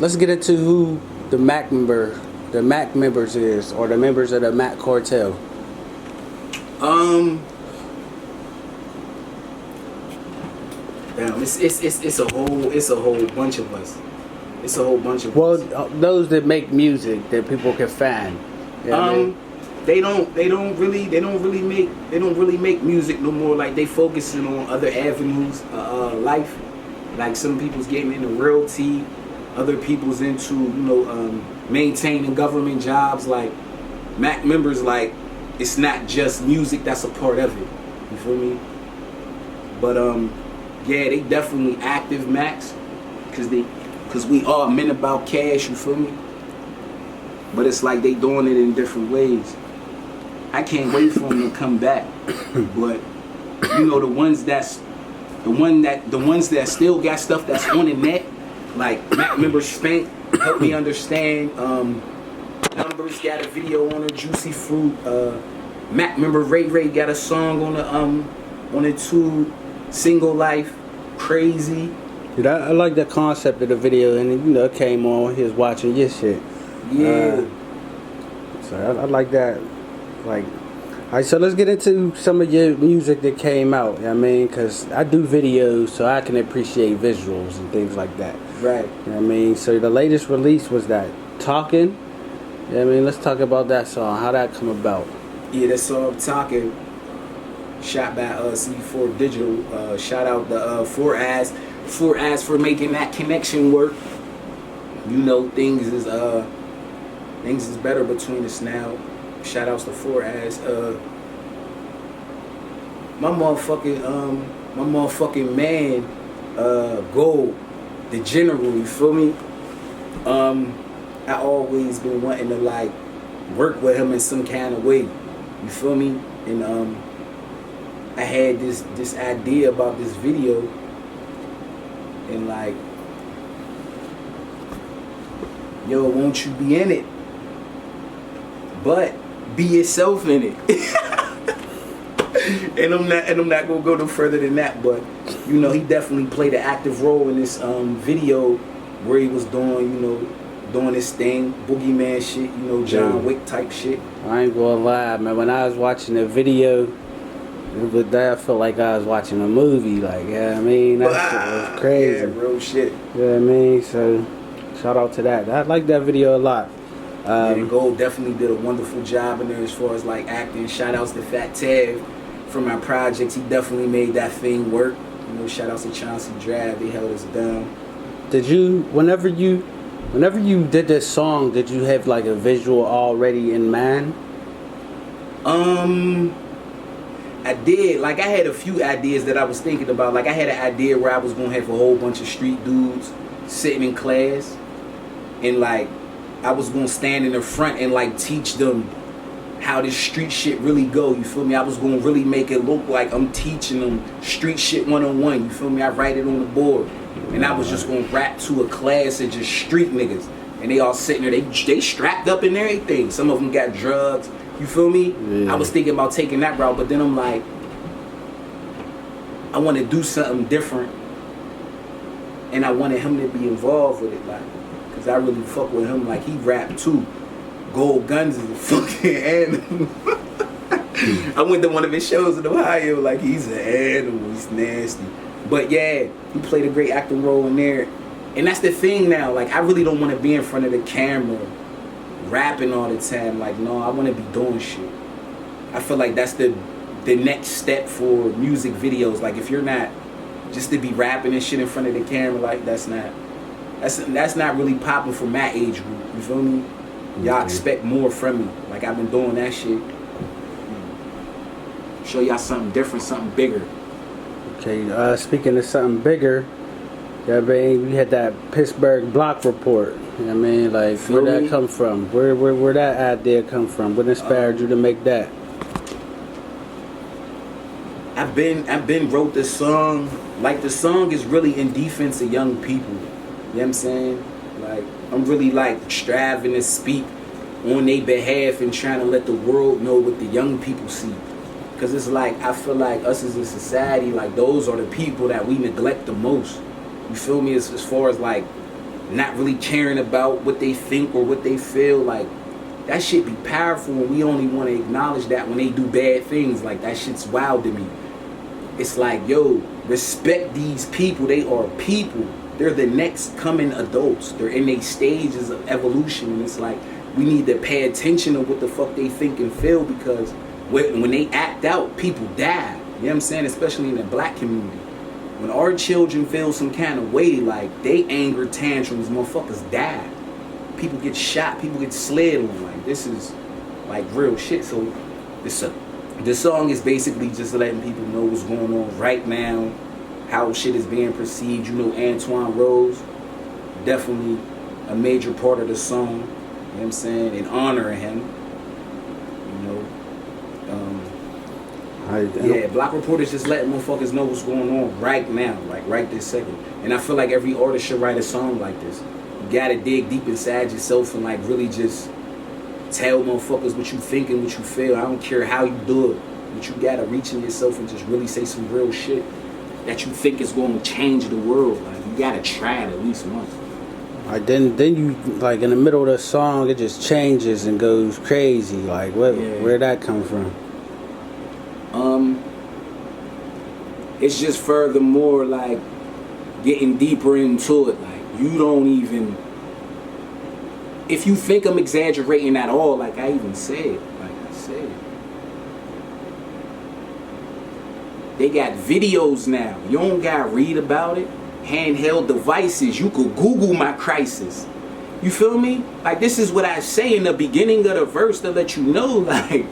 let's get into who the Mac members is, or the members of the Mac cartel. Damn, it's a whole bunch of us. It's a whole bunch of Well, us. those that make music that people can find. You know what I mean? They don't really make music no more. Like, they focusing on other avenues of life. Like, some people's getting into realty, other people's into maintaining government jobs. Like, Mac members, like, it's not just music that's a part of it. You feel me? But yeah, they definitely active Macs, cause we all men about cash. You feel me? But it's like they doing it in different ways. I can't wait for them to come back. But the ones that still got stuff that's on the net, like MacMember Spank, help me understand. Numbers got a video on a Juicy Fruit. MacMember Ray got a song on the tube. Single Life, Crazy. Dude, I like the concept of the video, and it came on. He was watching your shit. Yeah. So I like that. Like, all right, so let's get into some of your music that came out. You know what I mean, because I do videos, so I can appreciate visuals and things like that. Right. You know what I mean? So the latest release was that Talking. You know what I mean? Let's talk about that song. How that come about? Yeah, that song Talking, shot by C4 Digital. Shout out the 4 Eyes for making that connection work. Things is better between us now. Shout outs to 4 Eyes. My motherfucking man, Gold, the General. You feel me? I always been wanting to like work with him in some kind of way. You feel me? And I had this idea about this video, and like, yo, won't you be in it? But be yourself in it. and I'm not gonna go no further than that. But he definitely played an active role in this video where he was doing his thing, boogeyman shit, John Wick type shit. I ain't gonna lie, man. When I was watching the video, I felt like I was watching a movie. Like, I mean, that shit was crazy. Yeah, real shit. You know what I mean? So, shout out to that. I like that video a lot. And Gold definitely did a wonderful job in there as far as like acting. Shout outs to Fat Tav from our projects. He definitely made that thing work. Shout outs to Chauncey Drab. They held us down. Did you, whenever you did this song, did you have like a visual already in mind? I did. Like, I had a few ideas that I was thinking about. Like, I had an idea where I was gonna have a whole bunch of street dudes sitting in class, and like, I was gonna stand in the front and like teach them how this street shit really go. You feel me? I was gonna really make it look like I'm teaching them street shit 101. You feel me? I write it on the board, and I was just gonna rap to a class of just street niggas, and they all sitting there. They strapped up and everything. Some of them got drugs. You feel me? Yeah. I was thinking about taking that route, but then I'm like, I want to do something different, and I wanted him to be involved with it, like, cause I really fuck with him. Like, he rap too. Gold Guns is a fucking animal. I went to one of his shows in Ohio. Like, he's an animal. He's nasty. But yeah, he played a great acting role in there, and that's the thing now. Like, I really don't want to be in front of the camera rapping all the time. Like, no, I want to be doing shit. I feel like that's the next step for music videos. Like, if you're not just to be rapping and shit in front of the camera, like, that's not really popping for my age group. You feel me? Y'all expect more from me. Like, I've been doing that shit. Show y'all something different, something bigger. Okay, speaking of something bigger, yeah, man, we had that Pittsburgh block report. You know what I mean? Like, where'd that come from? Where that idea come from? What inspired you to make that? I've been wrote this song. Like, the song is really in defense of young people. You know what I'm saying? Like, I'm really like striving to speak on their behalf and trying to let the world know what the young people see. Cause it's like, I feel like us as a society, like, those are the people that we neglect the most. You feel me? As far as like not really caring about what they think or what they feel. Like, that shit be powerful, and we only want to acknowledge that when they do bad things. Like, that shit's wild to me. It's like, yo, respect these people. They are people. They're the next coming adults. They're in their stages of evolution, and it's like, we need to pay attention to what the fuck they think and feel, because when they act out, people die. You know what I'm saying? Especially in the black community. When our children feel some kind of way, like, they anger tantrums, motherfuckers die. People get shot, people get slid on. Like, this is like real shit. So this song is basically just letting people know what's going on right now, how shit is being perceived. You know, Antoine Rose, definitely a major part of the song. You know what I'm saying? And honoring him. You know. Yeah, Block Reporters just letting motherfuckers know what's going on right now, like right this second. And I feel like every artist should write a song like this. You gotta dig deep inside yourself and like really just tell motherfuckers what you think and what you feel. I don't care how you do it, but you gotta reach in yourself and just really say some real shit that you think is going to change the world. Like, you gotta try it at least once. Like, then you, like, in the middle of the song, it just changes and goes crazy. Like, where'd that come from? It's just furthermore like getting deeper into it. Like, you don't even, if you think I'm exaggerating at all, like I said, they got videos now. You don't gotta read about it. Handheld devices. You could Google my crisis. You feel me? Like, this is what I say in the beginning of the verse to let you know, like,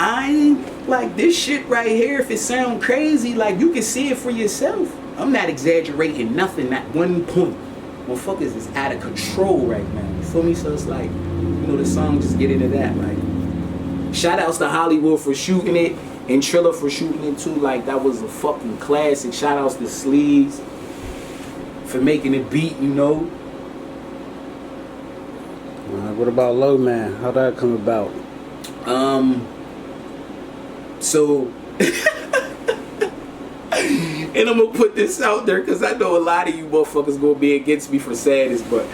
I ain't like this shit right here. If it sound crazy, like, you can see it for yourself. I'm not exaggerating nothing at one point. Motherfuckers is out of control right now. You feel me? So it's like, you know, the song just get into that. Like, shout outs to Hollywood for shooting it, and Triller for shooting it too. Like, that was a fucking classic. Shout outs to Sleeves for making it beat, you know. What about Low Man? How'd that come about? So, and I'm gonna put this out there because I know a lot of you motherfuckers gonna be against me for saying this, but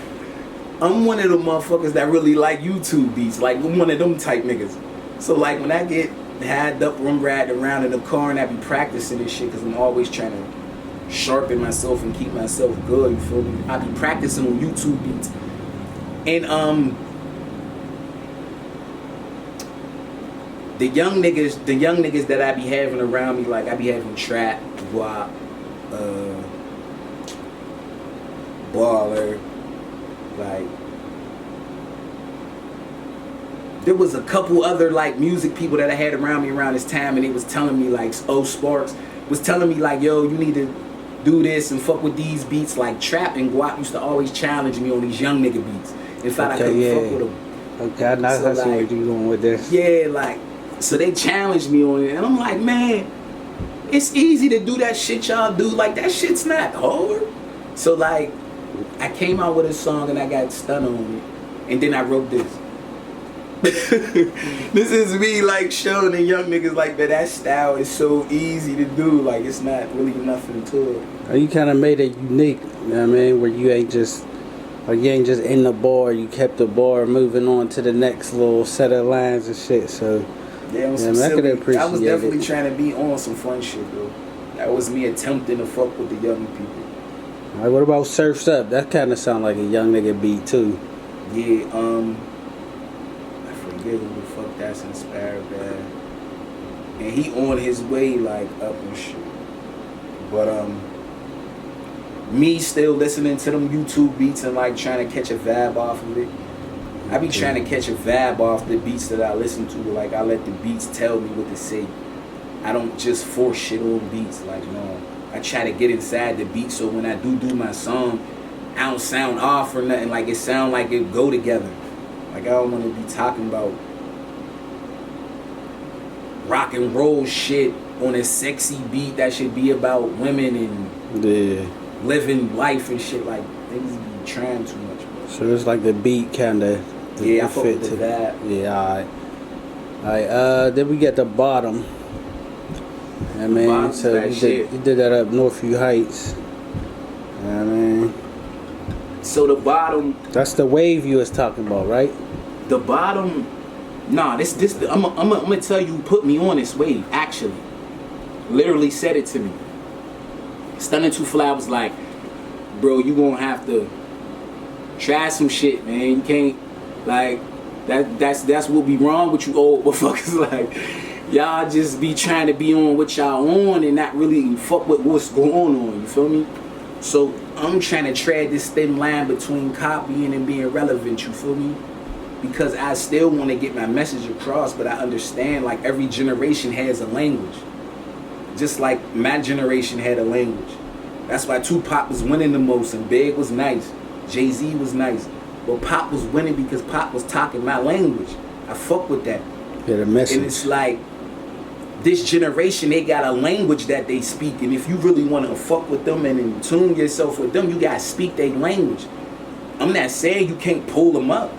I'm one of them motherfuckers that really like YouTube beats. Like, I'm one of them type niggas. So, like, when I get had up or I'm riding around in the car and I be practicing this shit, because I'm always trying to sharpen myself and keep myself good, you feel me? I be practicing on YouTube beats. And the young niggas that I be having around me, like, I be having Trap, Guap, Baller, like, there was a couple other, like, music people that I had around me around this time, and they was telling me, like, Sparks was telling me, like, yo, you need to do this and fuck with these beats. Like, Trap and Guap used to always challenge me on these young nigga beats. In fact, I couldn't fuck with them. Okay, I know that's where you going with this. Yeah, like, so they challenged me on it, and I'm like, man, it's easy to do that shit y'all do. Like, that shit's not hard. So, like, I came out with a song and I got stunned on it, and then I wrote this. This is me, like, showing the young niggas, like, that style is so easy to do. Like, it's not really nothing to it. You kind of made it unique, you know what I mean? Where you ain't just, like, you ain't just in the bar. You kept the bar moving on to the next little set of lines and shit. So, yeah, I was definitely trying to be on some fun shit, though. That was me attempting to fuck with the young people. All right, what about Surf's Up? That kind of sound like a young nigga beat, too. Yeah, who the fuck that's inspired by, and he on his way, like, up and shit. But me still listening to them YouTube beats and, like, trying to catch a vibe off of it. I be trying to catch a vibe off the beats that I listen to. Like, I let the beats tell me what to say. I don't just force shit on beats. Like, no, I try to get inside the beat, so when I do my song, I don't sound off or nothing. Like, it sound like it go together. Like, I don't want to be talking about rock and roll shit on a sexy beat that should be about women and living life and shit. Like, niggas be trying too much, bro. So it's like the beat kind of I fuck with that. Yeah, alright. Then we get the bottom. I mean, so you did that up Northview Heights. I mean, So the bottom. That's the wave you was talking about, right? The bottom. Nah, this. I'm gonna tell you who put me on this wave. Actually, literally said it to me. Stunning Too Fly was like, bro, you gonna have to try some shit, man. You can't like that's what be wrong with you old motherfuckers. Like, y'all just be trying to be on what y'all on and not really fuck with what's going on. You feel me? So I'm trying to tread this thin line between copying and being relevant. You feel me? Because I still want to get my message across, but I understand like every generation has a language. Just like my generation had a language. That's why Tupac was winning the most and Big was nice. Jay-Z was nice. But Pop was winning because Pop was talking my language. I fuck with that. Yeah, the message. And it's like, this generation, they got a language that they speak. And if you really want to fuck with them and tune yourself with them, you got to speak their language. I'm not saying you can't pull them up.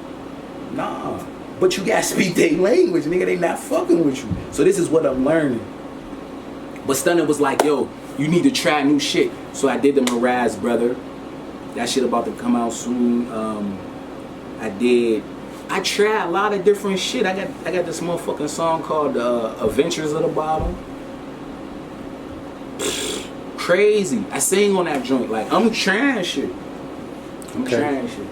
Nah. But you got to speak their language, nigga. They not fucking with you. So this is what I'm learning. But Stunner was like, yo, you need to try new shit. So I did the Mirage Brother. That shit about to come out soon. I tried a lot of different shit. I got this motherfucking song called Adventures of the Bottom. Crazy. I sing on that joint. Like, I'm trying shit. Trying shit.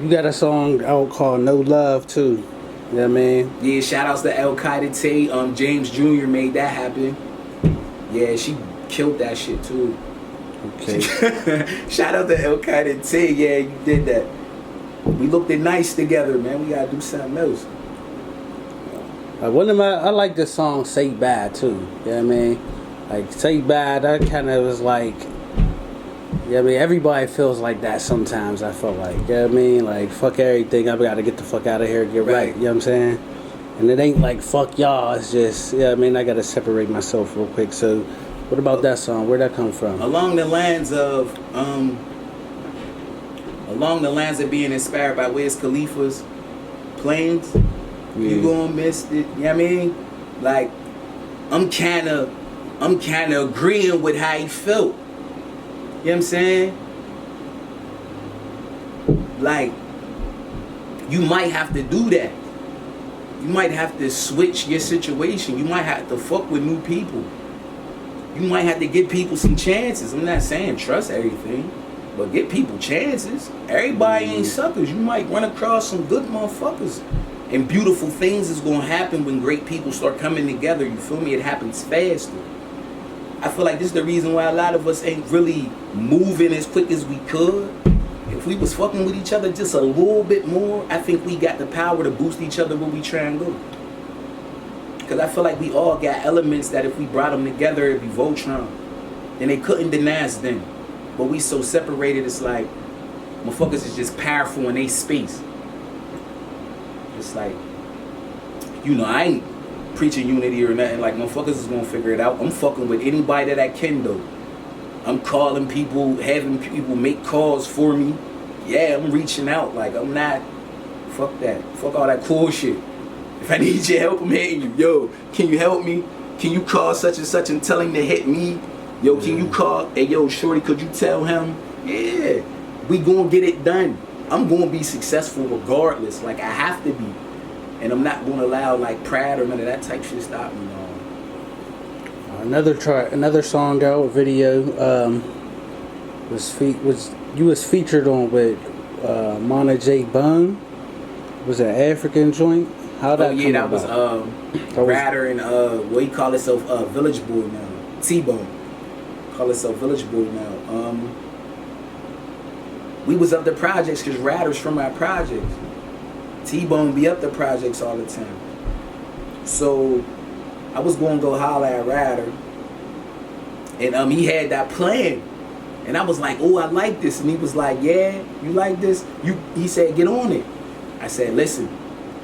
You got a song out called No Love too. You know what I mean? Yeah, shout outs to El Qaeda Tay. James Jr. made that happen. Yeah, she killed that shit too. Okay. Shout out to El Qaeda Tay. Yeah, you did that. We looked it nice together, man. We gotta do something else. I like the song Say Bye too. You know what I mean? Like Say Bye, that kind of was like, you know what I mean? Everybody feels like that sometimes, I feel like. You know what I mean? Like, fuck everything, I gotta get the fuck out of here and get right. You know what I'm saying? And it ain't like fuck y'all, it's just, you know what I mean? I gotta separate myself real quick. So what about that song? Where'd that come from? Along the lines of being inspired by Wiz Khalifa's Planes. Yeah. You gonna miss it. You know what I mean? Like, I'm kinda agreeing with how he felt. You know what I'm saying? Like, you might have to do that. You might have to switch your situation. You might have to fuck with new people. You might have to give people some chances. I'm not saying trust everything, but give people chances. Everybody ain't suckers. You might run across some good motherfuckers. And beautiful things is going to happen when great people start coming together. You feel me? It happens faster. I feel like this is the reason why a lot of us ain't really moving as quick as we could. If we was fucking with each other just a little bit more, I think we got the power to boost each other where we try and go. Because I feel like we all got elements that if we brought them together, it'd be Voltron. And they couldn't deny us then. But we so separated, it's like, motherfuckers is just powerful in they space. It's like, you know, I ain't preaching unity or nothing. Like, motherfuckers is gonna figure it out. I'm fucking with anybody that I can, though. I'm calling people, having people make calls for me. Yeah, I'm reaching out. Like, I'm not, fuck that. Fuck all that cool shit. If I need your help, I'm hitting you. Yo, can you help me? Can you call such and such and tell him to hit me? Yo, can you call? Hey, yo, shorty, could you tell him? Yeah, we gonna get it done. I'm gonna be successful regardless. Like, I have to be. And I'm not gonna allow, like, pride or none of that type shit stop me. Another song out, video, was featured on with Mana J Bone. Was an African joint? How that? Oh yeah, that was Ratter and what he call himself Village Boy now. T-Bone call himself Village Boy now. We was up the projects because Ratter's from our projects. T-Bone be up the projects all the time. So I was going to go holler at Ratter, and he had that plan, and I was like, oh, I like this, and he was like, yeah, you like this? He said, get on it. I said, listen,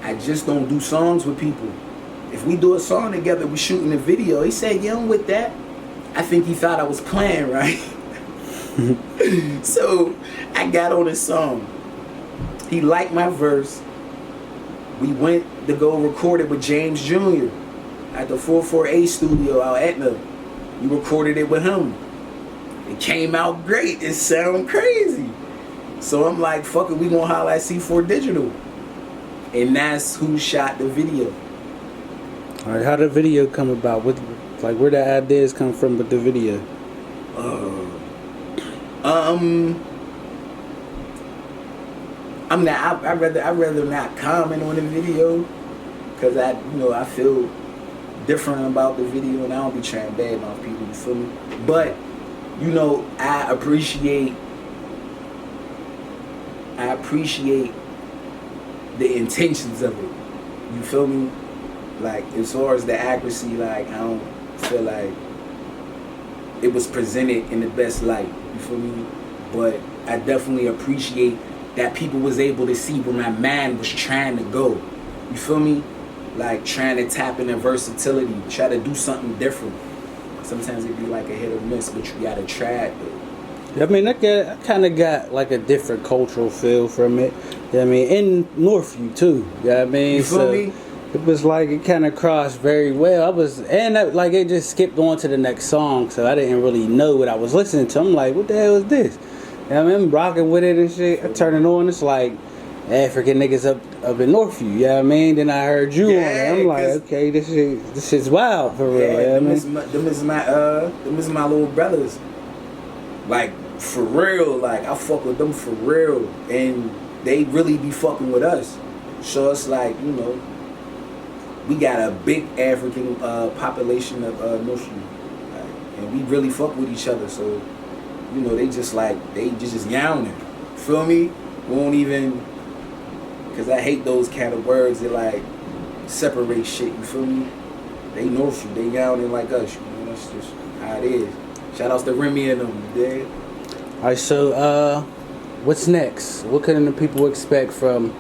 I just don't do songs with people. If we do a song together, we shooting a video. He said, yeah, I'm with that. I think he thought I was playing, right? So I got on his song. He liked my verse. We went to go record it with James Jr. at the 448 studio out Etna. We recorded it with him. It came out great. It sounded crazy. So I'm like, fuck it, we gonna holler at C4 Digital. And that's who shot the video. All right, how did the video come about? Like, where the ideas come from with the video? I'd rather not comment on the video, cause I feel different about the video, and I don't be trying to badmouth people. You feel me? But I appreciate the intentions of it. You feel me? Like, as far as the accuracy, like, I don't feel like it was presented in the best light. You feel me? But I definitely appreciate that people was able to see where my mind was trying to go. You feel me? Like, trying to tap into versatility, try to do something different. Sometimes it be like a hit or miss, but you gotta try it. I mean, I kind of got like a different cultural feel from it. I mean, in Northview too. I mean, you feel me? It was like it kind of crossed very well. It just skipped on to the next song, so I didn't really know what I was listening to. I'm like, what the hell is this? I mean, I'm rocking with it and shit. I turn it on, it's like African niggas up in Northview. You know what I mean? Then I heard you on it. I'm like, okay, this shit's wild for real. Yeah, them is my little brothers. Like, for real, like, I fuck with them for real, and they really be fucking with us. So it's like, we got a big African population of Northview, and we really fuck with each other. So, they just yowning. Feel me? Won't even, because I hate those kind of words that like separate shit. You feel me? They Northview, they yowning like us. That's just how it is. Shout outs to Remy and them, you dig? Alright, so what's next? What can the people expect from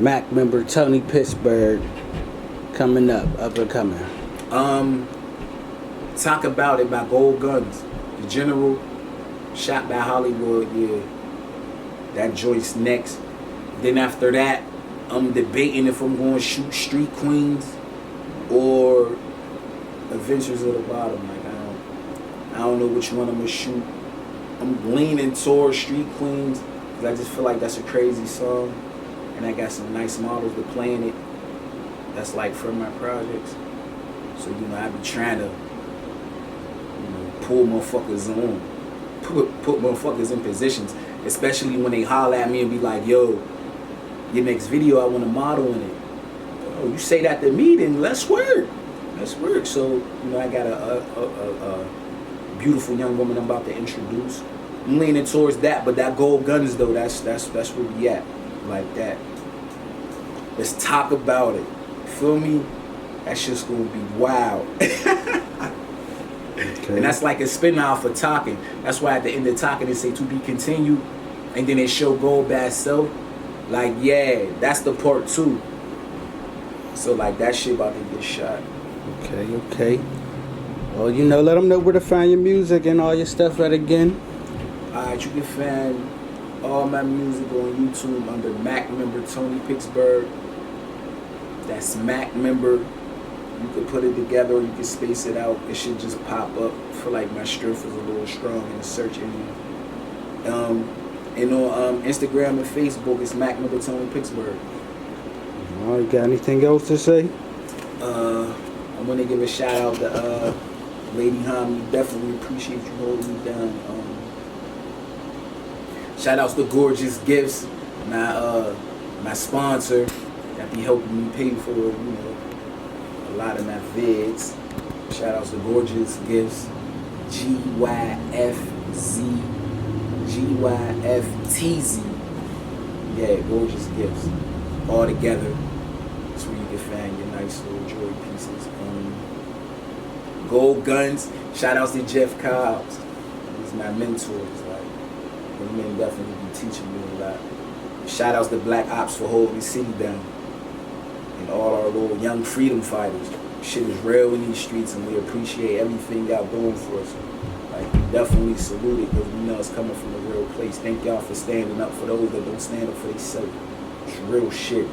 MacMember Tony Pittsburgh coming up and coming? Talk About It by Gold Guns. The General, shot by Hollywood, yeah. That joint's next. Then after that, I'm debating if I'm going to shoot Street Queens or Adventures of the Bottom. Like, I don't know which one I'm going to shoot. I'm leaning towards Street Queens because I just feel like that's a crazy song, and I got some nice models to play in it. That's like from my projects. So I be trying to pull motherfuckers on, put motherfuckers in positions, especially when they holler at me and be like, yo, your next video I want to model in it. Oh, you say that to me, then let's work. So I got a beautiful young woman I'm about to introduce. I'm leaning towards that, but that Gold Guns though, that's where we at. Like that. Let's talk about it. Feel me? That shit's gonna be wild. Okay. And that's like a spin-off for Talking. That's why at the end of Talking they say to be continued, and then they show Gold by itself. Like, yeah, that's the part 2. So like that shit about to get shot. Okay. Well, let them know where to find your music and all your stuff at again. Alright, you can find all my music on YouTube under MacMember Tony Pittsburgh. That's MacMember. You can put it together or you can space it out. It should just pop up. I feel like my strength is a little strong in the search engine. And on Instagram and Facebook, it's MacMember Tony Pittsburgh. All right, got anything else to say? I want to give a shout out to Lady Homie. Definitely appreciate you holding me down. Shout outs to Gorgeous Gifts, my sponsor that be helping me pay for a lot of my vids. Shout outs to Gorgeous Gifts, GYFTZ. Yeah, Gorgeous Gifts. All together. That's where you can find your nice little jewelry pieces. Gold Guns. Shout outs to Jeff Cobbs. He's my mentors. Like, the men definitely be teaching me a lot. Shout outs to Black Ops for holding the city down. And all our little young freedom fighters. Shit is real in these streets, and we appreciate everything y'all doing for us. Like, we definitely salute it because we know it's coming from a real place. Thank y'all for standing up for those that don't stand up for themselves. It's real shit.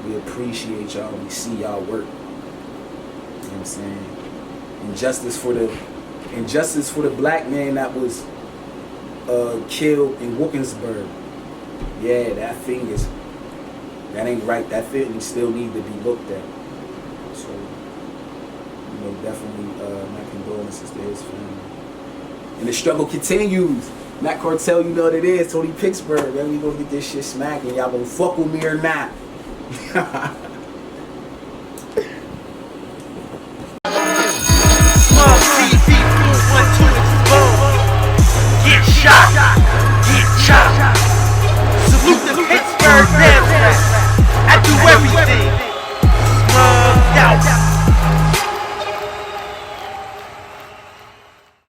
We appreciate y'all and we see y'all work. You know what I'm saying? Injustice for the black man that was killed in Wilkinsburg. yeah, that ain't right. That feeling still need to be looked at. So, you know, definitely my condolences to his family. And the struggle continues. Mac Cartel, you know what it is. Tony Pittsburgh, man, we gonna get this shit smacking. Y'all gonna fuck with me or not? SmugTV, 1, 2, explode. Get shot, get chopped. Salute the Pittsburgh Democrats. I do everything. Smugged out.